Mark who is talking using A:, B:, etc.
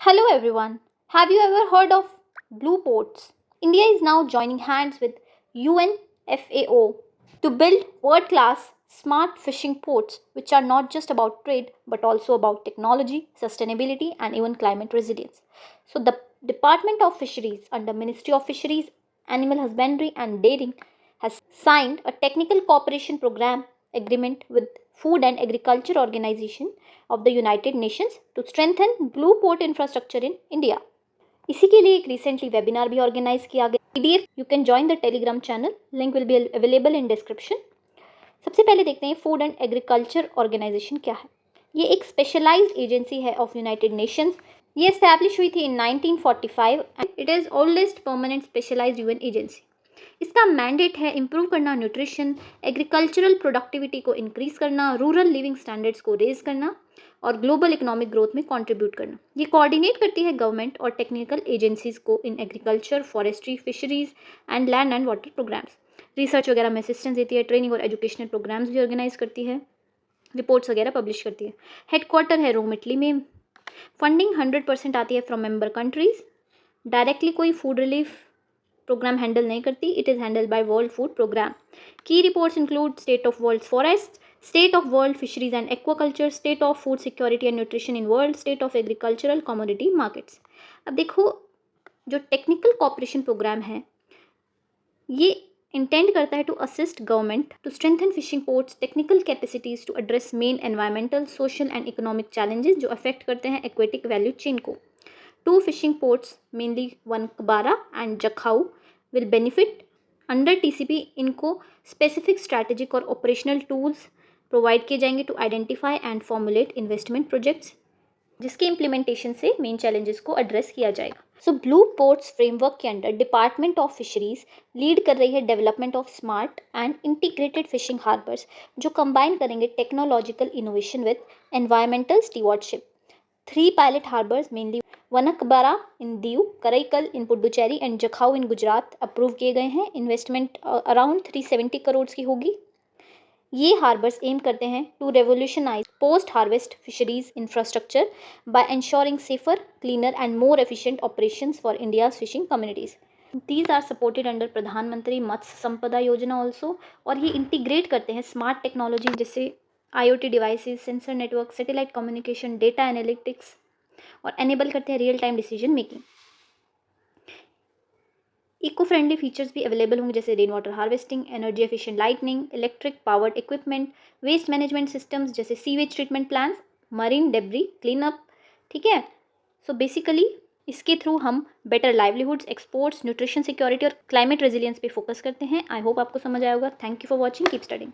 A: Hello everyone. Have you ever heard of blue ports? India is now joining hands with UNFAO to build world-class smart fishing ports which are not just about trade but also about technology, sustainability and even climate resilience. So the Department of Fisheries under Ministry of Fisheries, Animal Husbandry and Dairying has signed a technical cooperation program agreement with Food and Agriculture Organization of the United Nations to strengthen blue port infrastructure in India. इसी के लिए एक recently webinar भी organise किया गया। PDF you can join the Telegram channel, link will be available in description. सबसे पहले देखते हैं फूड एंड एग्रीकल्चर ऑर्गेनाइजेशन क्या है। ये एक स्पेशलाइज्ड एजेंसी है ऑफ यूनाइटेड नेशंस। ये एस्टैब्लिश हुई थी in 1945 and it is oldest permanent specialised UN agency. इसका मैंडेट है इम्प्रूव करना न्यूट्रिशन, एग्रीकल्चरल प्रोडक्टिविटी को इंक्रीज करना, रूरल लिविंग स्टैंडर्ड्स को रेज करना और ग्लोबल इकोनॉमिक ग्रोथ में कंट्रीब्यूट करना। ये कोऑर्डिनेट करती है गवर्नमेंट और टेक्निकल एजेंसीज को in agriculture, forestry, fisheries and land and water programmes. Research वगैरह में असिस्टेंस देती है, ट्रेनिंग और एजुकेशनल प्रोग्राम्स भी ऑर्गेनाइज करती है, रिपोर्ट्स वगैरह पब्लिश करती है। हेडक्वार्टर है रोम, इटली में। फंडिंग 100% आती है फ्रॉम मेंबर कंट्रीज। डायरेक्टली कोई फूड रिलीफ प्रोग्राम हैंडल नहीं करती, it is handle by World Food Programme. Key reports include state of world forest, state of world fisheries and aquaculture, state of food security and nutrition in world, state of agricultural commodity markets। अब देखो, जो technical corporation programme है ये intend करता है to assist government to strengthen fishing ports technical capacities to address main environmental, social and economic challenges जो affect करते हैं एक्वेटिक वैल्यू चेन को। Two fishing ports mainly Vanakbara and Jakhau will benefit under TCP. इनको specific strategic और operational tools provide किए जाएंगे to identify and formulate investment projects जिसके implementation से मेन चैलेंजेस को एड्रेस किया जाएगा। सो ब्लू पोर्ट्स फ्रेमवर्क के under department of fisheries lead कर रही है development of smart and integrated fishing harbours जो कंबाइन करेंगे technological innovation with environmental stewardship. 3 pilot harbours mainly Vanakbara in Diu, Karaikal in Puducherry and Jakhau in Gujarat approve किए गए हैं। इन्वेस्टमेंट अराउंड 370 करोड़ की होगी। ये हार्बर्स एम करते हैं to revolutionise post harvest fisheries infrastructure by ensuring safer, cleaner and more efficient operations for India's fishing communities. These are supported under प्रधानमंत्री मत्स्य संपदा योजना ऑल्सो। और ये इंटीग्रेट करते हैं स्मार्ट टेक्नोलॉजी जैसे IoT devices, sensor network, satellite communication, data analytics और enable करते हैं real time decision making. Eco friendly features भी अवेलेबल होंगे जैसे rain water harvesting, energy efficient lightning, electric powered equipment, waste management systems जैसे sewage treatment plans, marine debris clean up. ठीक है, so basically इसके थ्रू हम better livelihoods, exports, nutrition security और climate resilience पे फोकस करते हैं। आई होप आपको समझ आया होगा। Thank you for watching, keep studying.